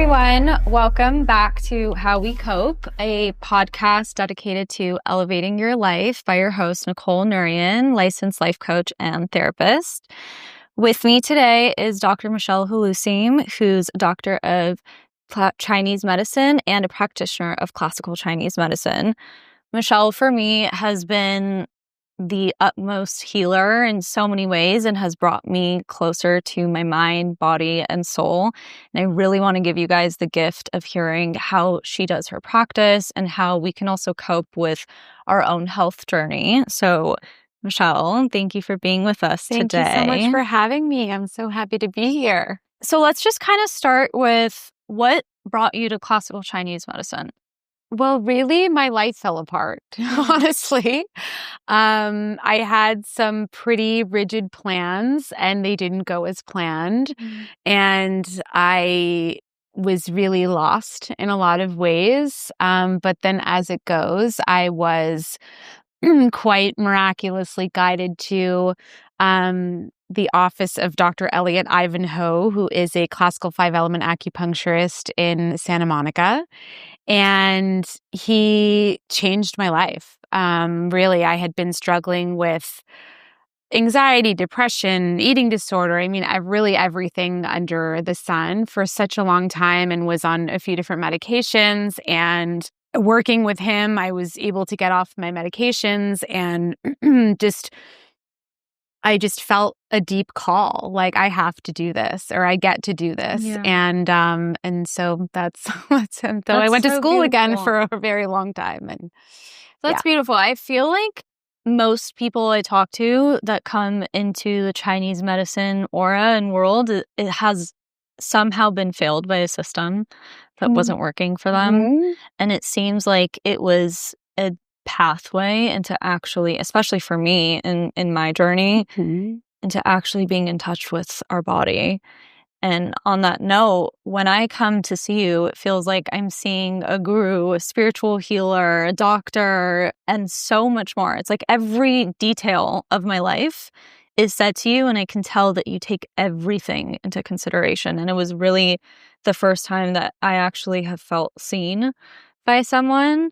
everyone. Welcome back to How We Cope, a podcast dedicated to elevating your life by your host, Nicole, licensed life coach and therapist. With me today is Dr. Michelle Haloossim, who's a doctor of Chinese medicine and a practitioner of classical Chinese medicine. Michelle, for me, has been the utmost healer in so many ways and has brought me closer to my mind, body, and soul. And I really want to give you guys the gift of hearing how she does her practice and how we can also cope with our own health journey. So, Michelle, thank you for being with us today. Thank you so much for having me. I'm so happy to be here. So let's just kind of start with what brought you to classical Chinese medicine? Well, really, my life fell apart, honestly. I had some pretty rigid plans and they didn't go as planned. And I was really lost in a lot of ways. But then as it goes, I was quite miraculously guided to the office of Dr. Elliot Ivanhoe, who is a classical 5-element acupuncturist in Santa Monica. And he changed my life. Really, I had been struggling with anxiety, depression, eating disorder. I mean, really everything under the sun for such a long time, and was on a few different medications. And working with him, I was able to get off my medications and I just felt a deep call, like I have to do this, or I get to do this. Yeah. And so that's him. Though I went to school again for a very long time. And that's beautiful. I feel like most people I talk to that come into the Chinese medicine aura and world, it has somehow been failed by a system that wasn't working for them. And it seems like it was a pathway into actually, especially for me in my journey, into actually being in touch with our body. And on that note, when I come to see you, it feels like I'm seeing a guru, a spiritual healer, a doctor, and so much more. It's like every detail of my life is said to you, and I can tell that you take everything into consideration. And it was really the first time that I actually have felt seen by someone.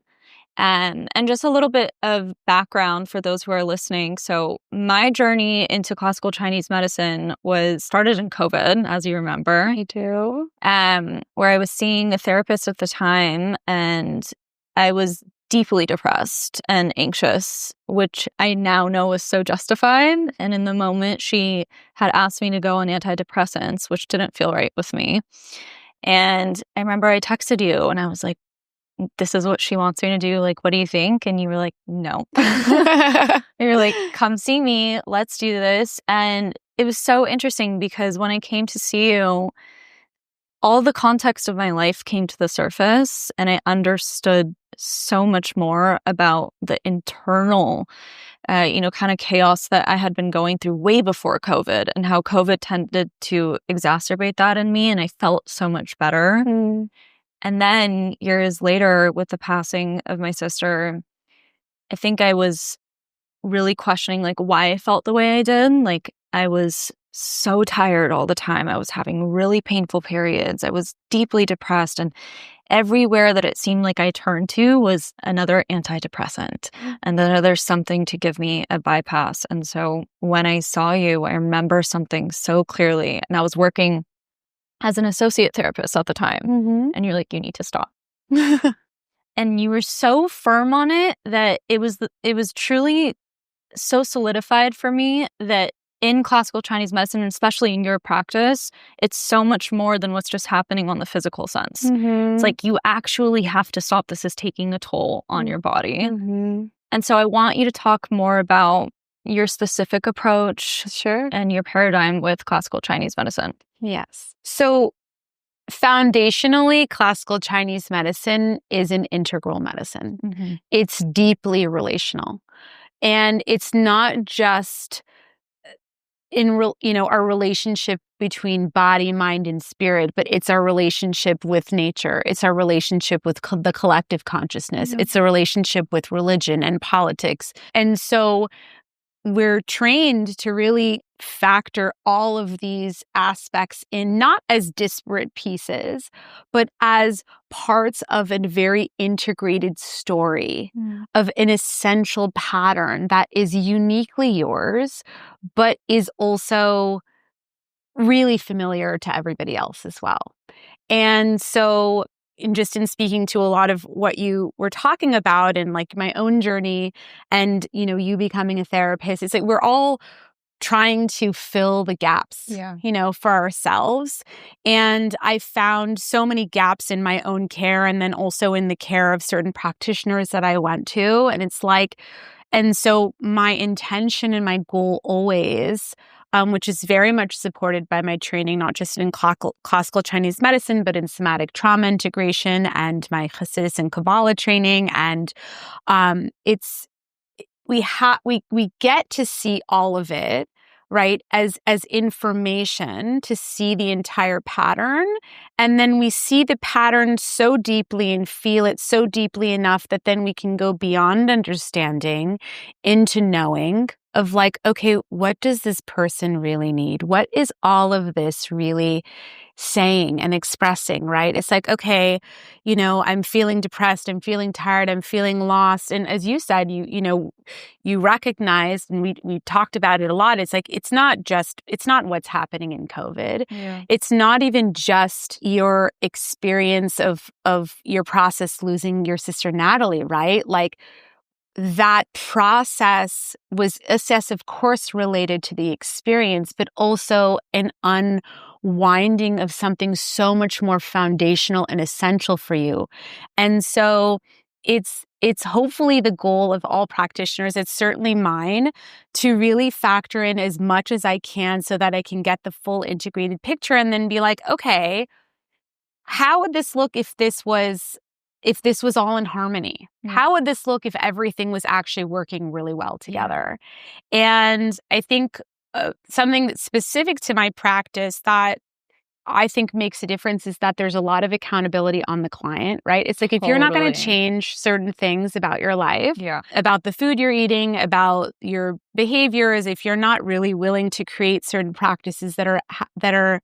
And just a little bit of background for those who are listening. So my journey into classical Chinese medicine started in COVID, as you remember. I do. Where I was seeing a therapist at the time, and I was deeply depressed and anxious, which I now know was so justified. And in the moment, she had asked me to go on antidepressants, which didn't feel right with me. And I remember I texted you and I was like, this is what she wants me to do. Like, what do you think? And you were like, no. You're like, come see me. Let's do this. And it was so interesting because when I came to see you, all the context of my life came to the surface, and I understood so much more about the internal, kind of chaos that I had been going through way before COVID, and how COVID tended to exacerbate that in me. And I felt so much better. And then years later, with the passing of my sister, I think I was really questioning like why I felt the way I did. Like I was so tired all the time. I was having really painful periods. I was deeply depressed, and everywhere that it seemed like I turned to was another antidepressant and another something to give me a bypass. And so when I saw you, I remember something so clearly, and I was working as an associate therapist at the time. And you're like, you need to stop. And you were so firm on it that it was truly so solidified for me that in classical Chinese medicine, and especially in your practice, it's so much more than what's just happening on the physical sense. It's like you actually have to stop. This is taking a toll on your body. And so I want you to talk more about your specific approach and your paradigm with classical Chinese medicine. Yes. So foundationally, classical Chinese medicine is an integral medicine. It's deeply relational. And it's not just our relationship between body, mind, and spirit, but it's our relationship with nature. It's our relationship with the collective consciousness. It's a relationship with religion and politics. And so we're trained to really factor all of these aspects in, not as disparate pieces, but as parts of a very integrated story, of an essential pattern that is uniquely yours, but is also really familiar to everybody else as well. And so in speaking to a lot of what you were talking about and like my own journey and, you becoming a therapist, it's like we're all trying to fill the gaps, for ourselves. And I found so many gaps in my own care and then also in the care of certain practitioners that I went to. And it's like, and so my intention and my goal always, which is very much supported by my training, not just in classical Chinese medicine, but in somatic trauma integration and my Hasidus and Kabbalah training. And we get to see all of it, right, as information to see the entire pattern. And then we see the pattern so deeply and feel it so deeply enough that then we can go beyond understanding into knowing of like, okay, what does this person really need? What is all of this really saying and expressing, right? It's like, okay, I'm feeling depressed, I'm feeling tired, I'm feeling lost. And as you said, you recognized, and we talked about it a lot. It's like, it's not what's happening in COVID. Yeah. It's not even just your experience of your process losing your sister Natalie, right? Like, that process was of course, related to the experience, but also an unwinding of something so much more foundational and essential for you. And so it's hopefully the goal of all practitioners, it's certainly mine, to really factor in as much as I can so that I can get the full integrated picture and then be like, okay, how would this look if this was all in harmony? Yeah. How would this look if everything was actually working really well together? Yeah. And I think something that's specific to my practice that I think makes a difference is that there's a lot of accountability on the client, right? It's like, if you're not going to change certain things about your life, about the food you're eating, about your behaviors, if you're not really willing to create certain practices that are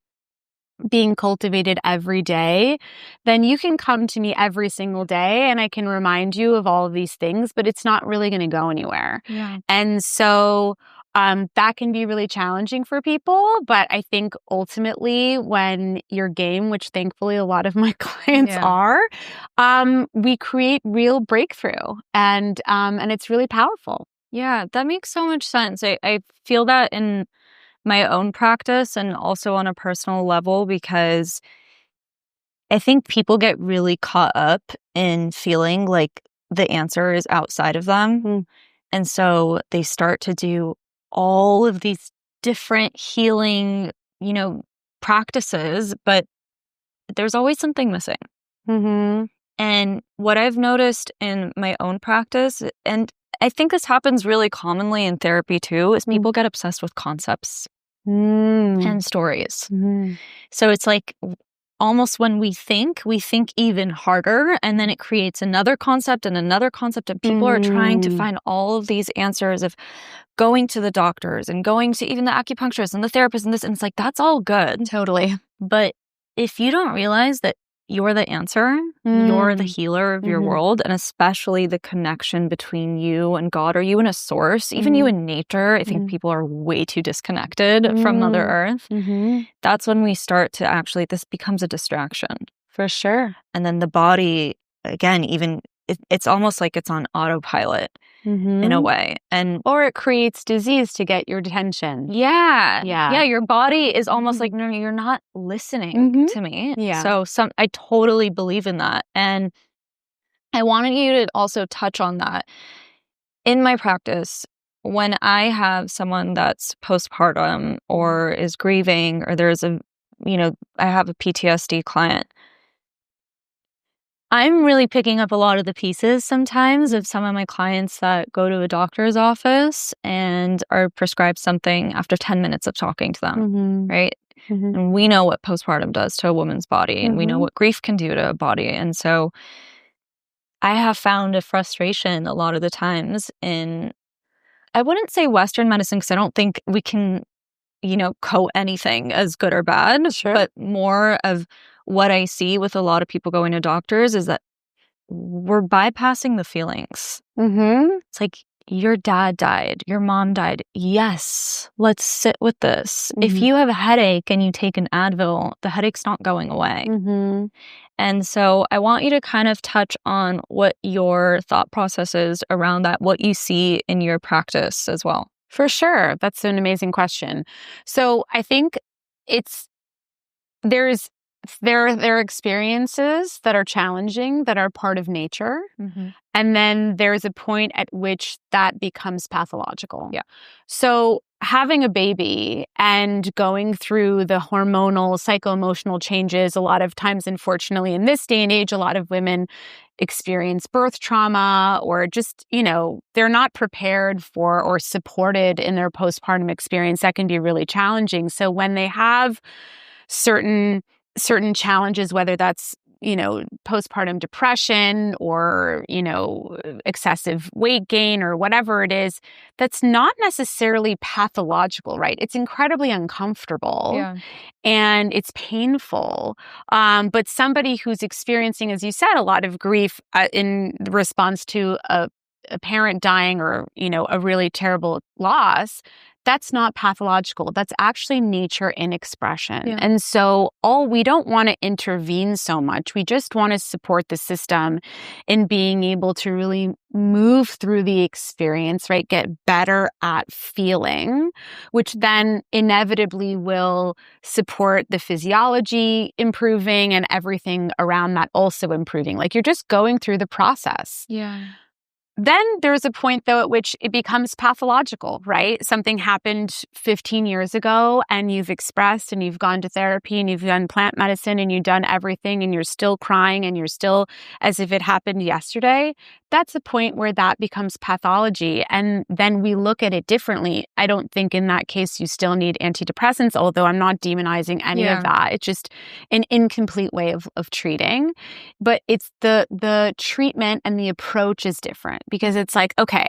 being cultivated every day, then you can come to me every single day and I can remind you of all of these things, but it's not really going to go anywhere. Yeah. And so that can be really challenging for people. But I think ultimately when you're game, which thankfully a lot of my clients are, we create real breakthrough and it's really powerful. Yeah, that makes so much sense. I feel that in my own practice and also on a personal level, because I think people get really caught up in feeling like the answer is outside of them. And so they start to do all of these different healing, practices, but there's always something missing. And what I've noticed in my own practice, and I think this happens really commonly in therapy too, is people get obsessed with concepts and stories. So it's like almost when we think even harder, and then it creates another concept, and people are trying to find all of these answers of going to the doctors and going to even the acupuncturist and the therapist and this, and it's like, that's all good. Totally. But if you don't realize that you're the answer, you're the healer of your world, and especially the connection between you and God, or you and a source, even you and nature. I think people are way too disconnected from Mother Earth. That's when we start to actually, this becomes a distraction. For sure. And then the body, again, even it's almost like it's on autopilot in a way. Or it creates disease to get your attention. Yeah, your body is almost like, no, you're not listening to me. So I totally believe in that. And I wanted you to also touch on that. In my practice, when I have someone that's postpartum or is grieving, or there's I have a PTSD client, I'm really picking up a lot of the pieces sometimes of some of my clients that go to a doctor's office and are prescribed something after 10 minutes of talking to them, right? And we know what postpartum does to a woman's body, and we know what grief can do to a body. And so I have found a frustration a lot of the times in I wouldn't say Western medicine because I don't think we can, coat anything as good or bad. Sure. But more of what I see with a lot of people going to doctors is that we're bypassing the feelings. Mm-hmm. It's like, your dad died, your mom died. Yes, let's sit with this. Mm-hmm. If you have a headache and you take an Advil, the headache's not going away. Mm-hmm. And so I want you to kind of touch on what your thought process is around that, what you see in your practice as well. For sure. That's an amazing question. So I think there are experiences that are challenging, that are part of nature. Mm-hmm. And then there's a point at which that becomes pathological. Yeah. So having a baby and going through the hormonal, psycho-emotional changes, a lot of times, unfortunately, in this day and age, a lot of women experience birth trauma or just, they're not prepared for or supported in their postpartum experience. That can be really challenging. So when they have certain challenges, whether that's, postpartum depression or, excessive weight gain or whatever it is, that's not necessarily pathological, right? It's incredibly uncomfortable. Yeah. And it's painful. But somebody who's experiencing, as you said, a lot of grief in response to a parent dying or, a really terrible loss, that's not pathological. That's actually nature in expression. Yeah. And so we don't want to intervene so much. We just want to support the system in being able to really move through the experience, right? Get better at feeling, which then inevitably will support the physiology improving and everything around that also improving. Like, you're just going through the process. Yeah. Then there's a point, though, at which it becomes pathological, right? Something happened 15 years ago and you've expressed and you've gone to therapy and you've done plant medicine and you've done everything and you're still crying and you're still as if it happened yesterday. That's a point where that becomes pathology. And then we look at it differently. I don't think in that case you still need antidepressants, although I'm not demonizing any of that. It's just an incomplete way of treating. But it's the treatment and the approach is different. Because it's like, okay,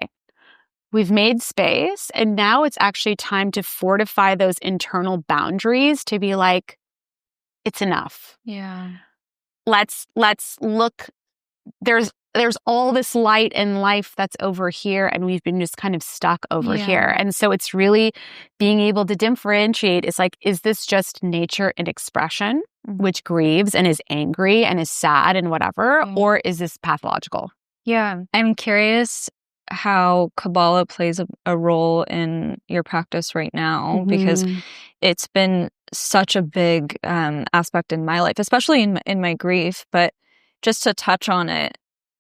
we've made space and now it's actually time to fortify those internal boundaries to be like, it's enough. Yeah. Let's look, there's all this light and life that's over here and we've been just kind of stuck over here. And so it's really being able to differentiate. It's like, is this just nature in expression, which grieves and is angry and is sad and whatever, or is this pathological? Yeah. I'm curious how Kabbalah plays a role in your practice right now, because it's been such a big aspect in my life, especially in my grief. But just to touch on it,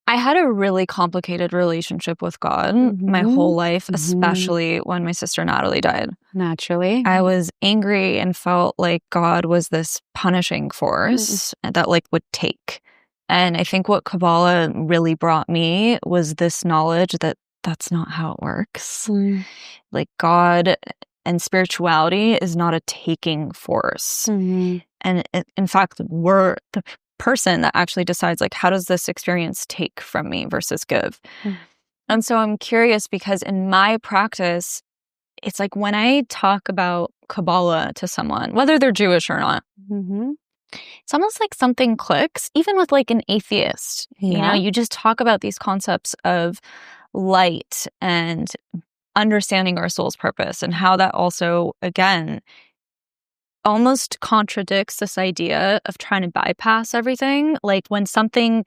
I had a really complicated relationship with God my whole life, especially when my sister Natalie died. Naturally. I was angry and felt like God was this punishing force that would take. And I think what Kabbalah really brought me was this knowledge that that's not how it works. Like, God and spirituality is not a taking force. And in fact, we're the person that actually decides, like, how does this experience take from me versus give? And so I'm curious because in my practice, it's like when I talk about Kabbalah to someone, whether they're Jewish or not, it's almost like something clicks, even with like an atheist. You just talk about these concepts of light and understanding our soul's purpose and how that also, again, almost contradicts this idea of trying to bypass everything. Like, when something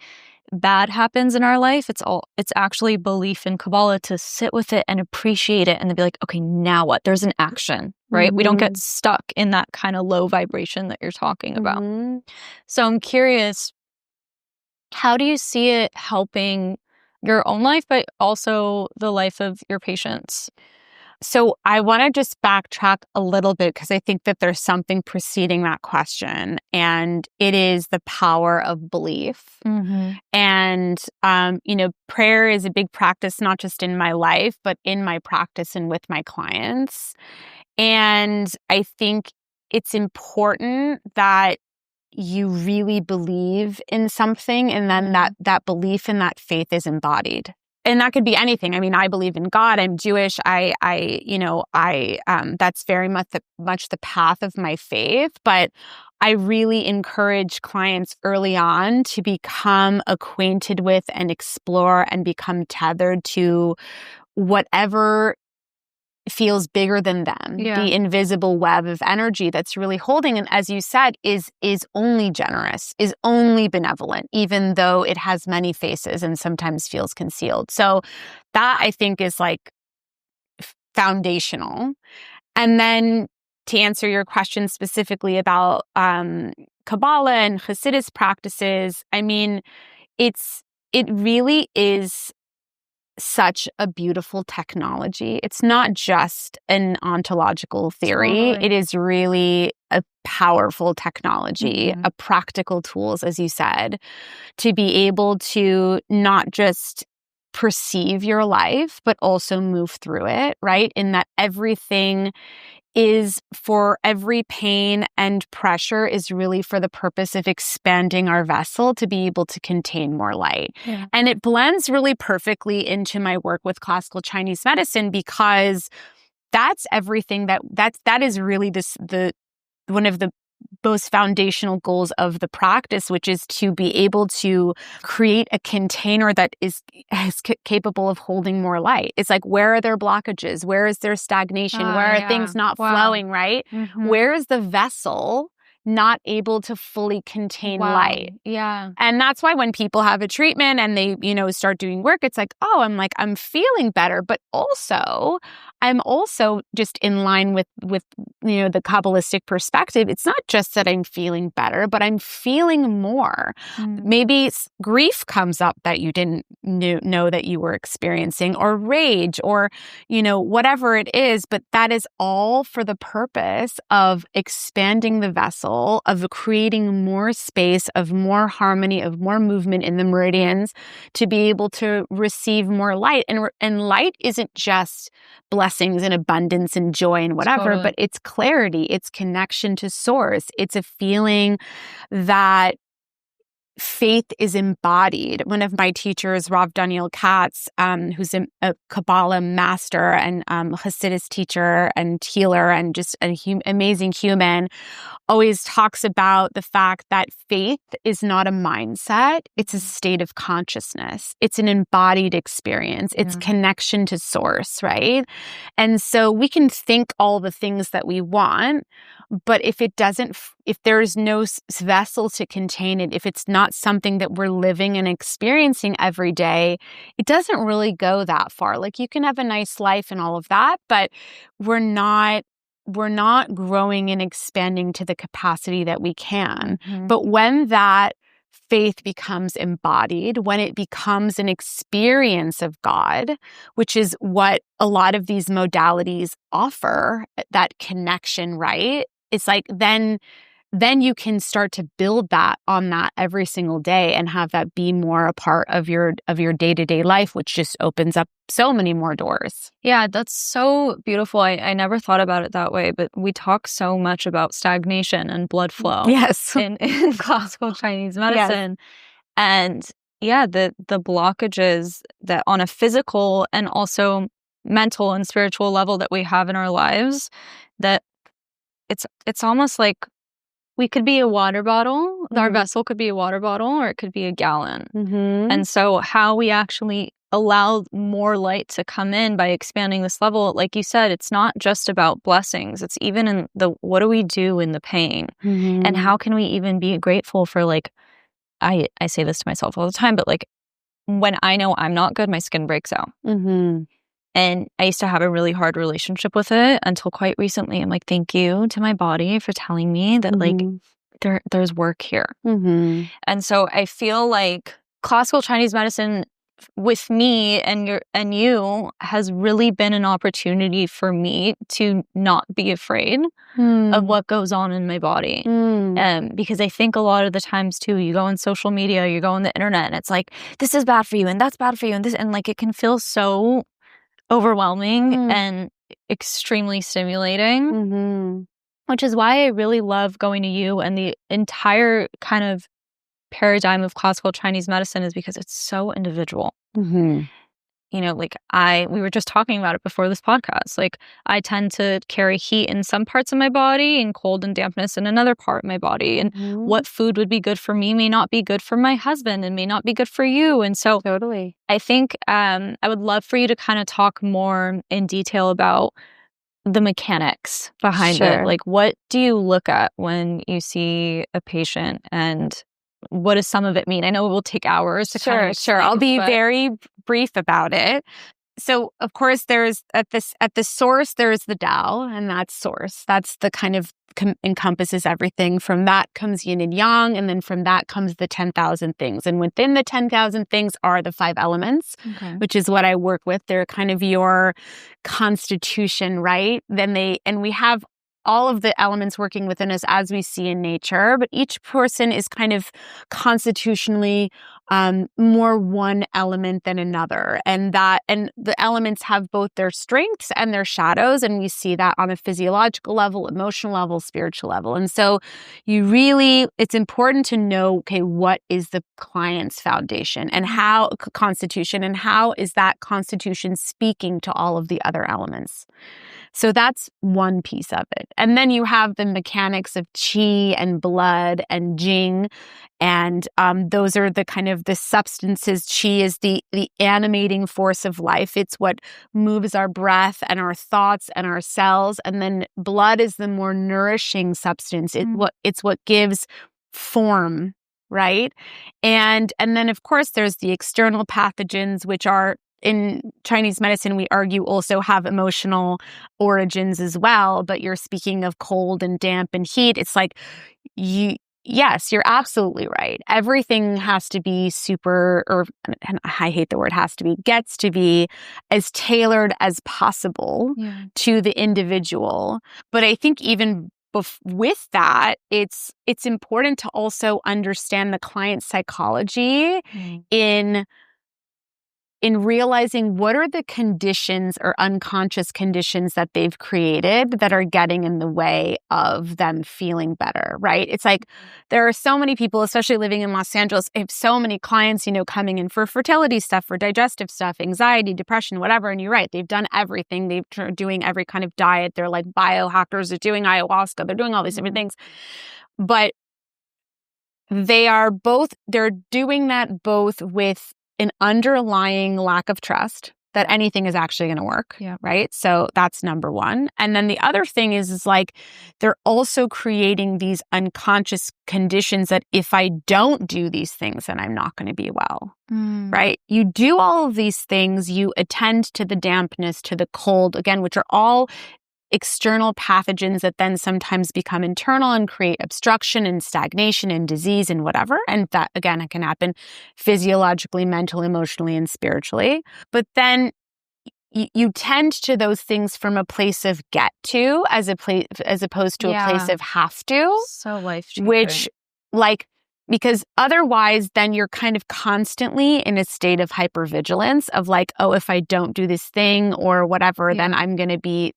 bad happens in our life, it's actually belief in Kabbalah to sit with it and appreciate it and then be like, okay, now what? There's an action, right? We don't get stuck in that kind of low vibration that you're talking about. So I'm curious, how do you see it helping your own life, but also the life of your patients? So I want to just backtrack a little bit because I think that there's something preceding that question, and it is the power of belief. And, prayer is a big practice, not just in my life, but in my practice and with my clients. And I think it's important that you really believe in something and then that belief and that faith is embodied. and that could be anything. I mean, I believe in God. I'm Jewish. That's very much the path of my faith. But I really encourage clients early on to become acquainted with and explore and become tethered to whatever feels bigger than them, the invisible web of energy that's really holding. And as you said, is only generous, is only benevolent, even though it has many faces and sometimes feels concealed. So that, I think, is like foundational. And then to answer your question specifically about Kabbalah and Hasidus practices, I mean, it really is such a beautiful technology. It's not just an ontological theory. Totally. It is really a powerful technology, a practical tools, as you said, to be able to not just perceive your life, but also move through it, right? In that everything is, for every pain and pressure, is really for the purpose of expanding our vessel to be able to contain more light. Yeah. And it blends really perfectly into my work with classical Chinese medicine, because that's everything that is really the one of the most foundational goals of the practice, which is to be able to create a container that is capable of holding more light. It's like, where are there blockages? Where is there stagnation? Where are things not flowing, right? Where is the vessel not able to fully contain light? Yeah. And that's why when people have a treatment and they, start doing work, it's like, oh, I'm feeling better, but also I'm also just in line with the Kabbalistic perspective. It's not just that I'm feeling better, but I'm feeling more. Maybe grief comes up that you didn't know that you were experiencing, or rage, or, whatever it is. But that is all for the purpose of expanding the vessel, of creating more space, of more harmony, of more movement in the meridians, to be able to receive more light. And light isn't just blessings and abundance and joy and whatever, but it's clarity, it's connection to source. It's a feeling that faith is embodied. One of my teachers, Rav Daniel Katz, who's a Kabbalah master and Hasidus teacher and healer and just an amazing human, always talks about the fact that faith is not a mindset. It's a state of consciousness. It's an embodied experience. It's connection to source, right? And so we can think all the things that we want, but if there's no vessel to contain it, if it's not something that we're living and experiencing every day, it doesn't really go that far. Like, you can have a nice life and all of that, but we're not growing and expanding to the capacity that we can. But when that faith becomes embodied, when it becomes an experience of God, which is what a lot of these modalities offer, that connection, right? It's like, then you can start to build that on that every single day and have that be more a part of your day-to-day life, which just opens up so many more doors. Yeah, that's so beautiful. I never thought about it that way, but we talk so much about stagnation and blood flow in classical Chinese medicine. And the blockages that on a physical and also mental and spiritual level that we have in our lives, that it's almost like we could be a water bottle. Our vessel could be a water bottle, or it could be a gallon. And so how we actually allow more light to come in by expanding this level, like you said, it's not just about blessings. It's even in what do we do in the pain? And how can we even be grateful for, like, I say this to myself all the time, but like, when I know I'm not good, my skin breaks out. And I used to have a really hard relationship with it until quite recently. I'm like, thank you to my body for telling me that like there's work here. And so I feel like classical Chinese medicine with me and you has really been an opportunity for me to not be afraid of what goes on in my body. Because I think a lot of the times too, you go on social media, you go on the internet, and it's like, this is bad for you and that's bad for you, and like, it can feel so overwhelming and extremely stimulating, which is why I really love going to you, and the entire kind of paradigm of classical Chinese medicine is because it's so individual. like we were just talking about it before this podcast. Like I tend to carry heat in some parts of my body and cold and dampness in another part of my body. And what food would be good for me may not be good for my husband and may not be good for you. And so Totally. I think I would love for you to kind of talk more in detail about the mechanics behind it. Like, what do you look at when you see a patient, and what does some of it mean? I know it will take hours to kind of explain, I'll be very brief about it. So, of course, there's at the source, there's the Tao, and that's source. That's the kind of encompasses everything. From that comes yin and yang, and then from that comes the 10,000 things. And within the 10,000 things are the 5 elements, which is what I work with. They're kind of your constitution, right? And we have all of the elements working within us as we see in nature, but each person is kind of constitutionally more one element than another. And the elements have both their strengths and their shadows. And we see that on a physiological level, emotional level, spiritual level. And so it's important to know, okay, what is the client's foundation and how constitution, and how is that constitution speaking to all of the other elements? So that's one piece of it. And then you have the mechanics of qi and blood and jing. And those are the kind of the substances. Qi is the animating force of life. It's what moves our breath and our thoughts and our cells. And then blood is the more nourishing substance. It's what gives form, right? And then, of course, there's the external pathogens, which are, in Chinese medicine, we argue also have emotional origins as well. But you're speaking of cold and damp and heat. It's like, yes, you're absolutely right. Everything has to be and I hate the word has to be, gets to be as tailored as possible to the individual. But I think even with that, it's important to also understand the client's psychology in realizing what are the conditions or unconscious conditions that they've created that are getting in the way of them feeling better, right? It's like there are so many people, especially living in Los Angeles, I have so many clients, coming in for fertility stuff, for digestive stuff, anxiety, depression, whatever. And you're right, they've done everything. They're doing every kind of diet. They're like biohackers. They're doing ayahuasca. They're doing all these different things. But they're doing that both with an underlying lack of trust that anything is actually going to work, right? So that's number one. And then the other thing is like they're also creating these unconscious conditions that if I don't do these things, then I'm not going to be well, right? You do all of these things, you attend to the dampness, to the cold, again, which are all external pathogens that then sometimes become internal and create obstruction and stagnation and disease and whatever. And that, again, it can happen physiologically, mentally, emotionally, and spiritually. But then you tend to those things from a place of get to as opposed to a place of have to. So life-changing. Which, because otherwise, then you're kind of constantly in a state of hypervigilance of like, oh, if I don't do this thing or whatever, then I'm going to be,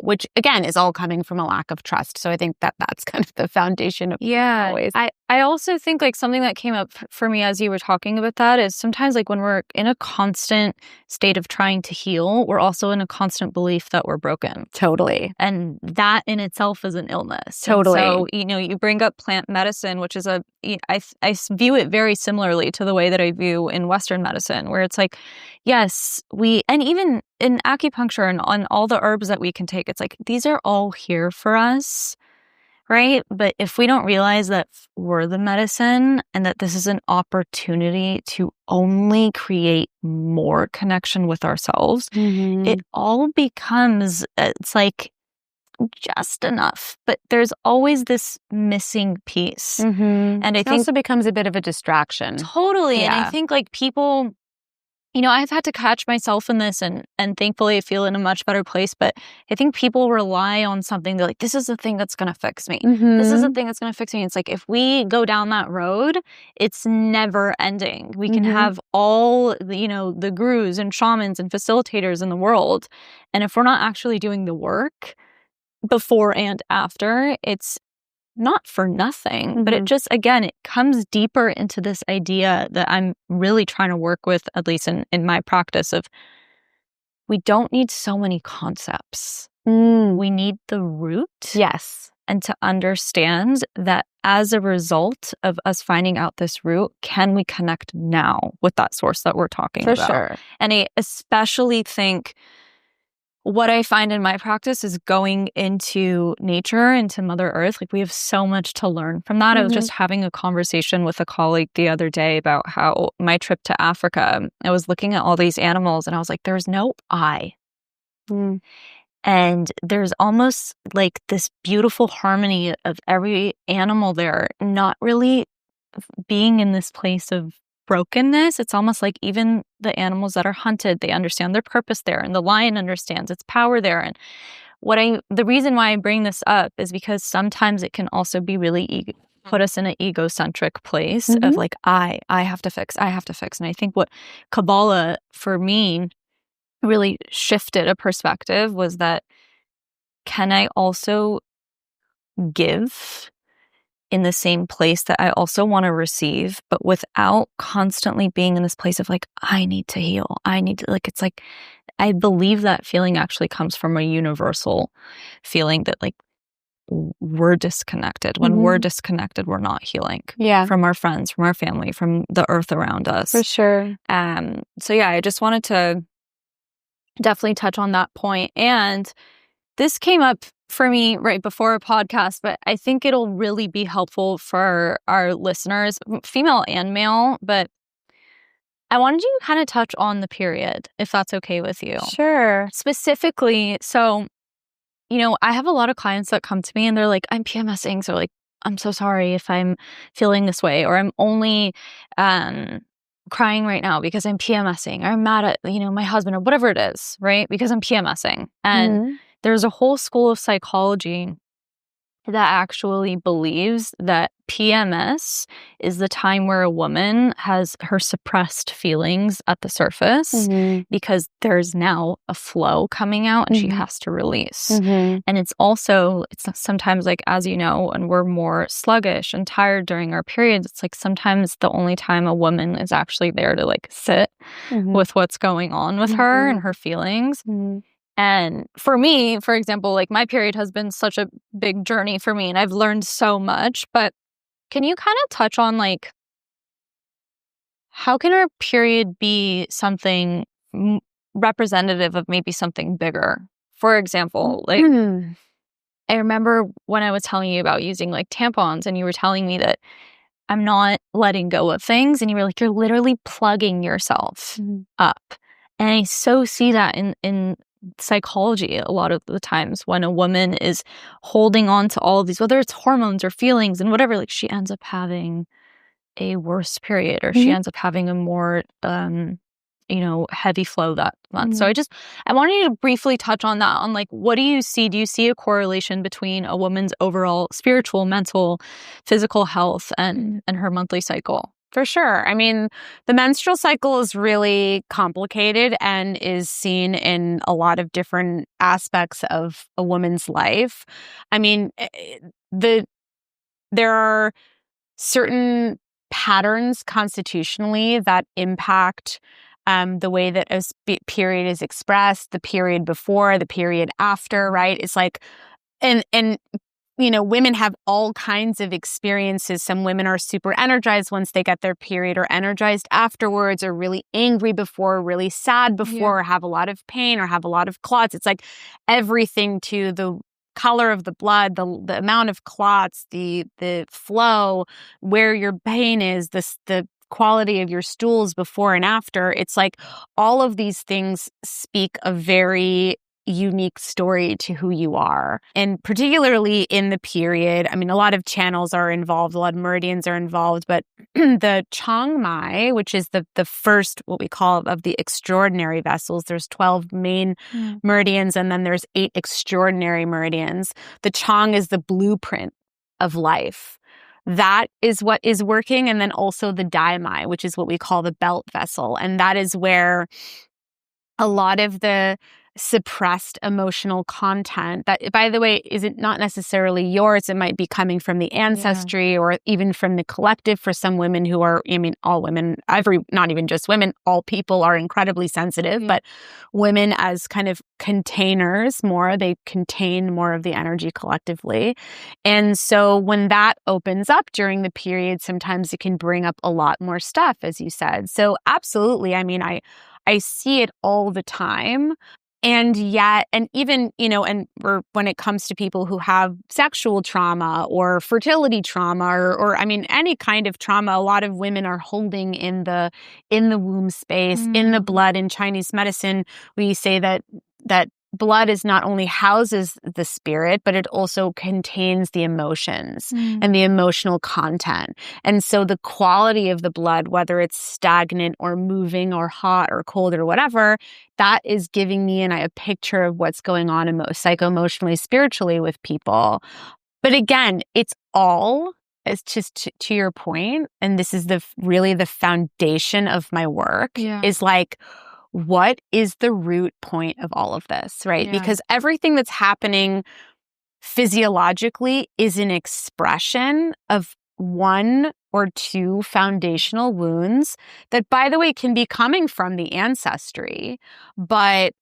which again is all coming from a lack of trust. So I think that's kind of the foundation of always. I also think like something that came up for me as you were talking about that is sometimes like when we're in a constant state of trying to heal, we're also in a constant belief that we're broken. Totally. And that in itself is an illness. Totally. And so, you bring up plant medicine, which is I view it very similarly to the way that I view in Western medicine, where it's like, yes, and even in acupuncture and on all the herbs that we can take, it's like, these are all here for us, right? But if we don't realize that we're the medicine and that this is an opportunity to only create more connection with ourselves, it all becomes, it's like just enough. But there's always this missing piece. And I think it also becomes a bit of a distraction. Totally. And I think like people, I've had to catch myself in this and thankfully I feel in a much better place. But I think people rely on something. They're like, this is the thing that's going to fix me. This is the thing that's going to fix me. It's like, if we go down that road, it's never ending. We can have all, the gurus and shamans and facilitators in the world. And if we're not actually doing the work before and after, it's not for nothing, but it just, again, it comes deeper into this idea that I'm really trying to work with, at least in my practice, of we don't need so many concepts. We need the root. Yes. And to understand that as a result of us finding out this root, can we connect now with that source that we're talking about? For sure. And I especially think what I find in my practice is going into nature, into Mother Earth. Like, we have so much to learn from that. I was just having a conversation with a colleague the other day about how my trip to Africa, I was looking at all these animals and I was like, there's no eye. And there's almost like this beautiful harmony of every animal there, not really being in this place of brokenness. It's almost like even the animals that are hunted, they understand their purpose there, and the lion understands its power there. And the reason why I bring this up is because sometimes it can also be really put us in an egocentric place of like, I have to fix. And I think what Kabbalah for me really shifted a perspective was that, can I also give in the same place that I also want to receive, but without constantly being in this place of like, I need to heal. I need to, like, it's like, I believe that feeling actually comes from a universal feeling that like we're disconnected. When we're disconnected, we're not healing. Yeah. From our friends, from our family, from the earth around us. For sure. So yeah, I just wanted to definitely touch on that point. And this came up for me right before a podcast, but I think it'll really be helpful for our listeners, female and male. But I wanted you to kind of touch on the period, if that's okay with you. Sure. Specifically, so, I have a lot of clients that come to me and they're like, I'm PMSing. So like, I'm so sorry if I'm feeling this way, or I'm only crying right now because I'm PMSing, or I'm mad at, my husband, or whatever it is, right? Because I'm PMSing. And there's a whole school of psychology that actually believes that PMS is the time where a woman has her suppressed feelings at the surface because there's now a flow coming out and she has to release. And it's sometimes like, as you know, when we're more sluggish and tired during our periods, it's like sometimes the only time a woman is actually there to like sit with what's going on with her and her feelings. And for me, for example, like my period has been such a big journey for me and I've learned so much, but can you kind of touch on like, how can our period be something representative of maybe something bigger? For example, like I remember when I was telling you about using like tampons and you were telling me that I'm not letting go of things and you were like, you're literally plugging yourself up. And I so see that in psychology a lot of the times when a woman is holding on to all of these, whether it's hormones or feelings and whatever, like she ends up having a worse period or she ends up having a more heavy flow that month. So I wanted you to briefly touch on that, on like, what do you see? Do you see a correlation between a woman's overall spiritual, mental, physical health and her monthly cycle? For sure. I mean, the menstrual cycle is really complicated and is seen in a lot of different aspects of a woman's life. I mean, there are certain patterns constitutionally that impact the way that a period is expressed, the period before, the period after, right? It's like, and women have all kinds of experiences. Some women are super energized once they get their period, or energized afterwards, or really angry before, really sad before, or have a lot of pain, or have a lot of clots. It's like everything to the color of the blood, the amount of clots, the flow, where your pain is, the quality of your stools before and after. It's like all of these things speak a very unique story to who you are. And particularly in the period, I mean, a lot of channels are involved, a lot of meridians are involved, but the Chiang Mai, which is the first, what we call, of the extraordinary vessels, there's 12 main meridians, and then there's 8 extraordinary meridians. The Chang is the blueprint of life. That is what is working. And then also the Dai Mai, which is what we call the belt vessel. And that is where a lot of the suppressed emotional content that, by the way, isn't not necessarily yours. It might be coming from the ancestry or even from the collective. For some women who are, I mean, all women, not even just women, all people are incredibly sensitive, but women as kind of containers they contain more of the energy collectively. And so when that opens up during the period, sometimes it can bring up a lot more stuff, as you said. So absolutely. I mean, I see it all the time. And yet, and even, when it comes to people who have sexual trauma or fertility trauma or I mean, any kind of trauma, a lot of women are holding in the womb space, in the blood. In Chinese medicine, we say that blood is not only houses the spirit, but it also contains the emotions and the emotional content. And so the quality of the blood, whether it's stagnant or moving or hot or cold or whatever, that is giving me and I a picture of what's going on psycho-emotionally, spiritually with people. But again, it's just to your point, and this is really the foundation of my work, is like, what is the root point of all of this, right? Because everything that's happening physiologically is an expression of one or two foundational wounds that, by the way, can be coming from the ancestry, but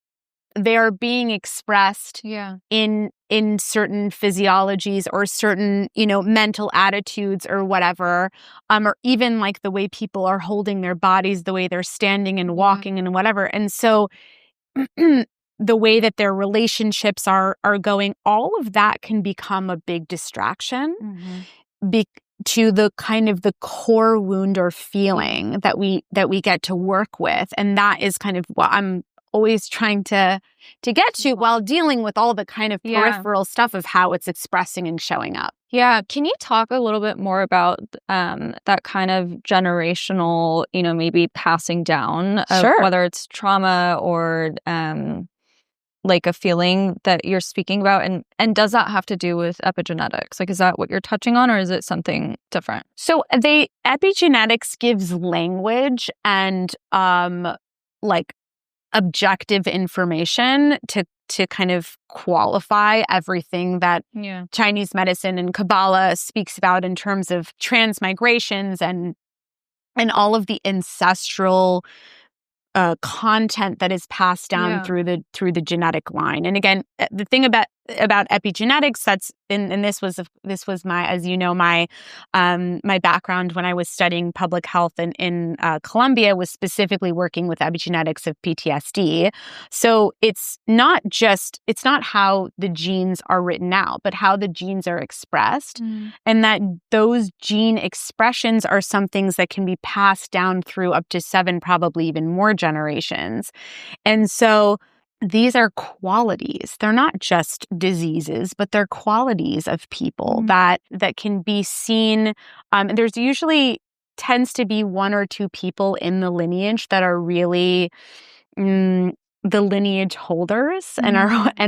they are being expressed in certain physiologies or certain, mental attitudes or whatever, or even like the way people are holding their bodies, the way they're standing and walking and whatever. And so the way that their relationships are going, all of that can become a big distraction to the kind of the core wound or feeling that we get to work with. And that is kind of what I'm always trying to get to while dealing with all the kind of peripheral stuff of how it's expressing and showing up. Yeah. Can you talk a little bit more about that kind of generational, maybe passing down of whether it's trauma or like a feeling that you're speaking about? And does that have to do with epigenetics? Like, is that what you're touching on, or is it something different? So epigenetics gives language and like objective information to kind of qualify everything that Chinese medicine and Kabbalah speaks about in terms of transmigrations and all of the ancestral content that is passed down through the genetic line. And again, the thing about epigenetics, and this was my, as you know, my background when I was studying public health in Colombia was specifically working with epigenetics of PTSD. So it's not how the genes are written out, but how the genes are expressed, and that those gene expressions are some things that can be passed down through up to 7, probably even more generations. And so these are qualities. They're not just diseases, but they're qualities of people that can be seen. There's usually tends to be 1 or 2 people in the lineage that are really the lineage holders and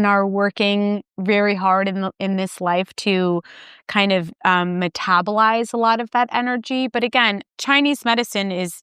are working very hard in this life to kind of metabolize a lot of that energy. But again, Chinese medicine is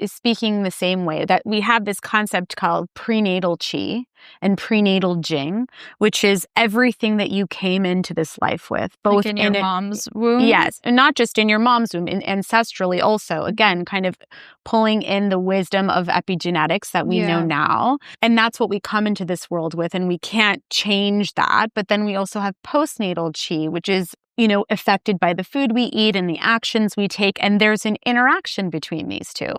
speaking the same way, that we have this concept called prenatal qi and prenatal jing, which is everything that you came into this life with, both like in your mom's womb. Yes, and not just in your mom's womb, ancestrally also. Again, kind of pulling in the wisdom of epigenetics that we know now. And that's what we come into this world with, and we can't change that. But then we also have postnatal qi, which is, affected by the food we eat and the actions we take. And there's an interaction between these two.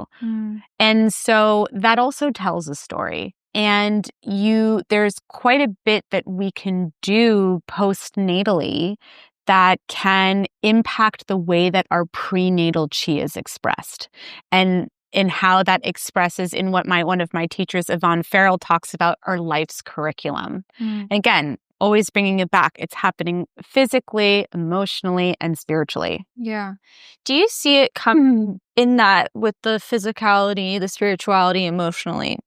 And so that also tells a story. And there's quite a bit that we can do postnatally that can impact the way that our prenatal qi is expressed, and in how that expresses in what one of my teachers, Yvonne Farrell, talks about our life's curriculum. Again, always bringing it back. It's happening physically, emotionally, and spiritually. Yeah. Do you see it come in that with the physicality, the spirituality, emotionally?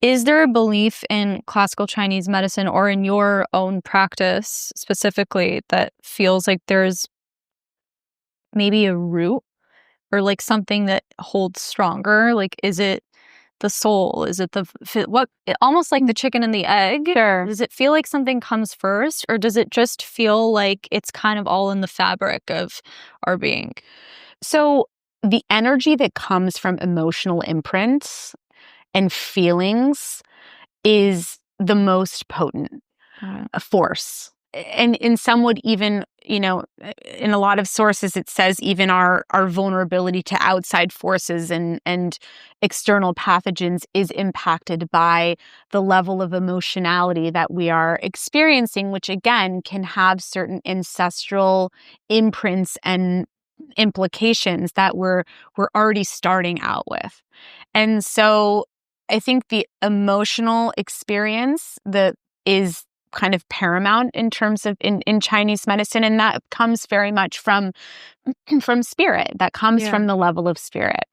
Is there a belief in classical Chinese medicine or in your own practice specifically that feels like there's maybe a root or like something that holds stronger? Like, is it the soul? Is it almost like the chicken and the egg? Sure. Does it feel like something comes first, or does it just feel like it's kind of all in the fabric of our being? So the energy that comes from emotional imprints and feelings is the most potent force. And some would even, in a lot of sources, it says even our vulnerability to outside forces and external pathogens is impacted by the level of emotionality that we are experiencing, which again can have certain ancestral imprints and implications that we're already starting out with. And so I think the emotional experience that is kind of paramount in terms of in Chinese medicine, and that comes very much from spirit. That comes from the level of spirit.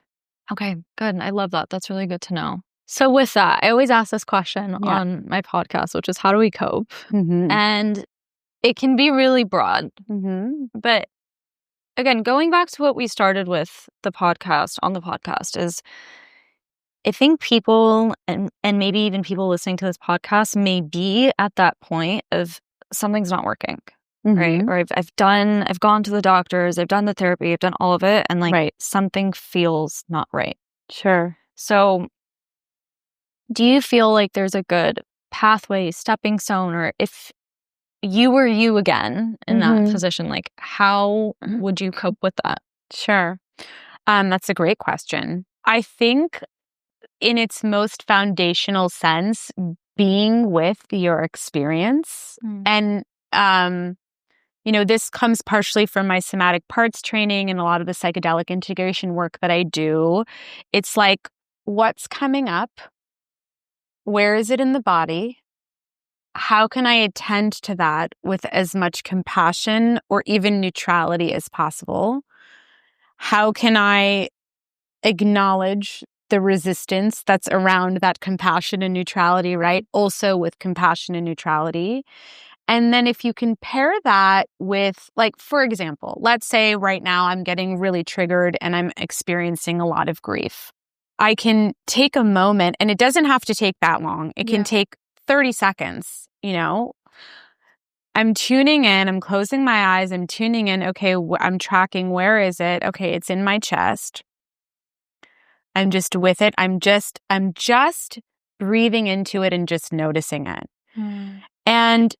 Okay, good. I love that. That's really good to know. So with that, I always ask this question on my podcast, which is how do we cope? Mm-hmm. And it can be really broad. Mm-hmm. But again, going back to what we started with on the podcast is, I think people and maybe even people listening to this podcast may be at that point of something's not working, right? Or I've gone to the doctors, I've done the therapy, I've done all of it, and something feels not right. Sure. So do you feel like there's a good pathway, stepping stone, or if you were you again in that position, like how would you cope with that? Sure. That's a great question. I think in its most foundational sense, being with your experience. And, this comes partially from my somatic parts training and a lot of the psychedelic integration work that I do. It's like, what's coming up? Where is it in the body? How can I attend to that with as much compassion or even neutrality as possible? How can I acknowledge the resistance that's around that compassion and neutrality, right? Also with compassion and neutrality. And then if you can pair that with, like, for example, let's say right now I'm getting really triggered and I'm experiencing a lot of grief. I can take a moment, and it doesn't have to take that long. It can take 30 seconds, I'm tuning in, I'm closing my eyes, I'm tuning in. Okay, I'm tracking. Where is it? Okay, it's in my chest. I'm just with it. I'm just breathing into it and just noticing it. And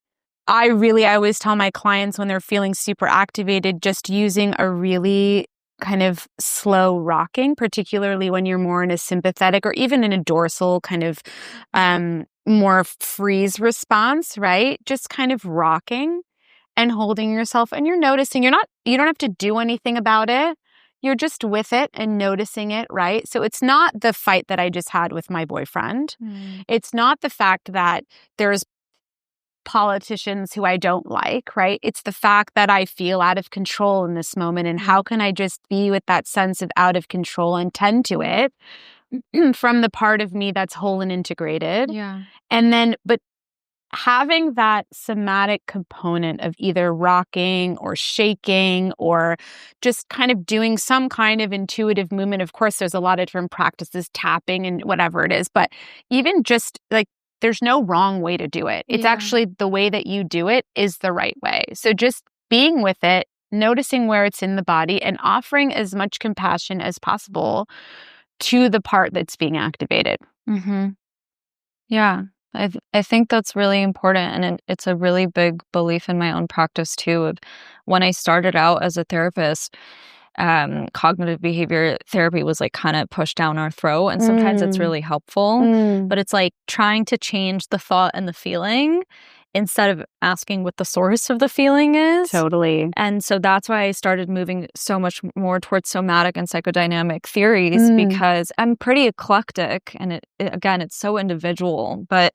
I always tell my clients when they're feeling super activated, just using a really kind of slow rocking, particularly when you're more in a sympathetic or even in a dorsal kind of more freeze response, right? Just kind of rocking and holding yourself, and you're noticing. You don't have to do anything about it. You're just with it and noticing it, right? So it's not the fight that I just had with my boyfriend. It's not the fact that there's politicians who I don't like, right? It's the fact that I feel out of control in this moment. And how can I just be with that sense of out of control and tend to it from the part of me that's whole and integrated? Yeah. And then, but having that somatic component of either rocking or shaking or just kind of doing some kind of intuitive movement. Of course, there's a lot of different practices, tapping and whatever it is, but even just like, there's no wrong way to do it. It's actually the way that you do it is the right way. So just being with it, noticing where it's in the body, and offering as much compassion as possible to the part that's being activated. Yeah. I think that's really important, and it's a really big belief in my own practice too. Of when I started out as a therapist, cognitive behavior therapy was like kind of pushed down our throat, and sometimes it's really helpful, but it's like trying to change the thought and the feeling instead of asking what the source of the feeling is. Totally. And so that's why I started moving so much more towards somatic and psychodynamic theories, because I'm pretty eclectic, and it's so individual, but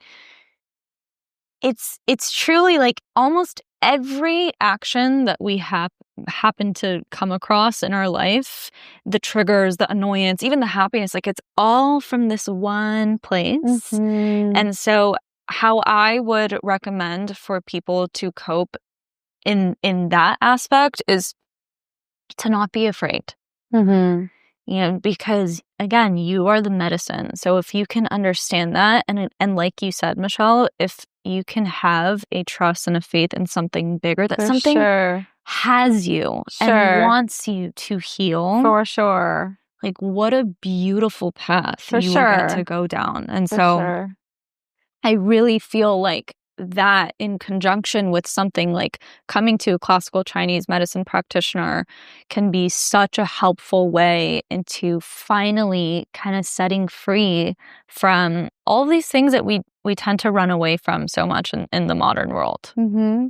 it's truly like almost every action that we happen to come across in our life, the triggers, the annoyance, even the happiness, like it's all from this one place. And so how I would recommend for people to cope in that aspect is to not be afraid. because again, you are the medicine. So if you can understand that, and like you said, Michelle, if you can have a trust and a faith in something bigger, that something has you and wants you to heal. For sure. Like, what a beautiful path you will get to go down. And so I really feel like that, in conjunction with something like coming to a classical Chinese medicine practitioner, can be such a helpful way into finally kind of setting free from all these things that we tend to run away from so much in the modern world. Mm-hmm.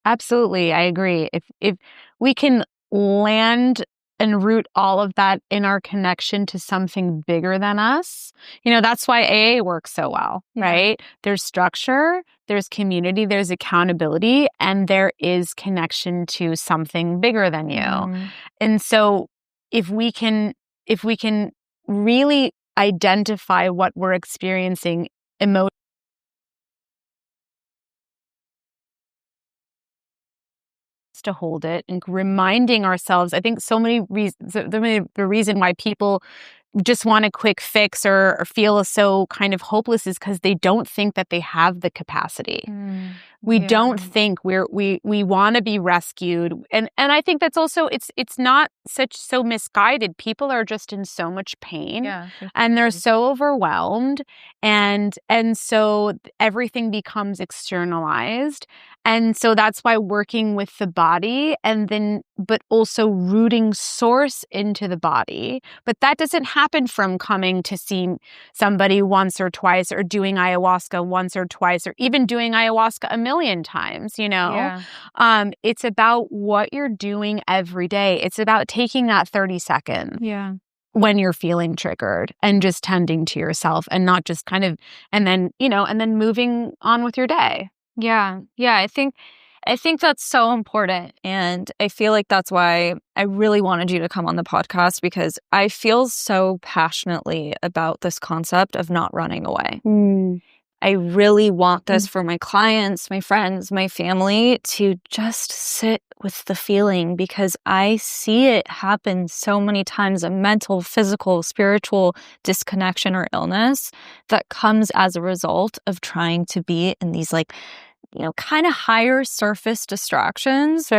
Absolutely. I agree. If we can land and root all of that in our connection to something bigger than us, that's why AA works so well, right? There's structure, there's community, there's accountability, and there is connection to something bigger than you. And so if we can really identify what we're experiencing emotionally, to hold it and reminding ourselves. I think so many reasons, the reason why people just want a quick fix or feel so kind of hopeless is because they don't think that they have the capacity. We don't think we want to be rescued. And I think that's also, it's not so misguided. People are just in so much pain and they're so overwhelmed. And so everything becomes externalized. And so that's why working with the body but also rooting source into the body. But that doesn't happen from coming to see somebody once or twice or doing ayahuasca once or twice or even doing ayahuasca a million times, It's about what you're doing every day. It's about taking that 30 seconds. When you're feeling triggered and just tending to yourself and not just kind of, and then moving on with your day. Yeah. I think that's so important. And I feel like that's why I really wanted you to come on the podcast, because I feel so passionately about this concept of not running away. I really want this for my clients, my friends, my family, to just sit with the feeling, because I see it happen so many times, a mental, physical, spiritual disconnection or illness that comes as a result of trying to be in these kind of higher surface distractions.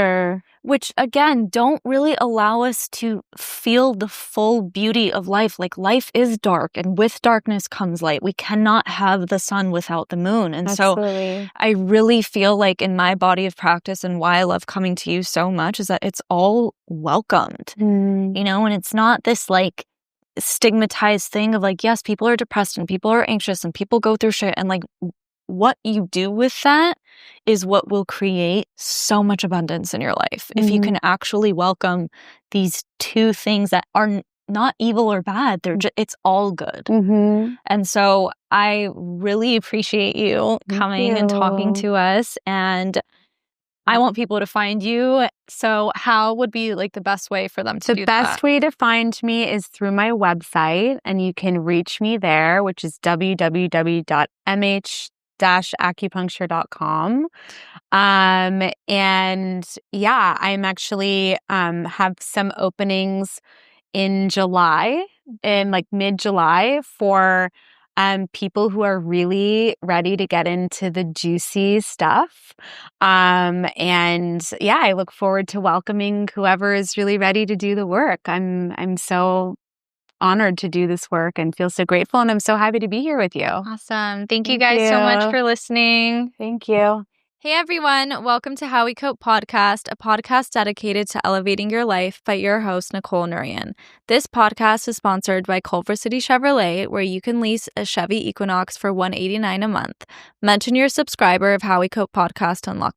Which again, don't really allow us to feel the full beauty of life. Like, life is dark, and with darkness comes light. We cannot have the sun without the moon. And so I really feel like in my body of practice, and why I love coming to you so much, is that it's all welcomed, and it's not this stigmatized thing of yes, people are depressed and people are anxious and people go through shit, and what you do with that is what will create so much abundance in your life. If you can actually welcome these two things that are not evil or bad, it's all good. And so I really appreciate you coming and talking to us, and I want people to find you. So how would be the best way for them to do that? The best way to find me is through my website, and you can reach me there, which is www.mh-acupuncture.com. And I'm actually have some openings in July, in mid-July, for people who are really ready to get into the juicy stuff. I look forward to welcoming whoever is really ready to do the work. I'm so honored to do this work and feel so grateful, and I'm so happy to be here with you. Awesome. Thank you guys so much for listening. Thank you. Hey everyone, welcome to How We Cope podcast, a podcast dedicated to elevating your life by your host, Nicole Nurian. This podcast is sponsored by Culver City Chevrolet, where you can lease a Chevy Equinox for $189 a month. Mention your subscriber of How We Cope podcast to unlock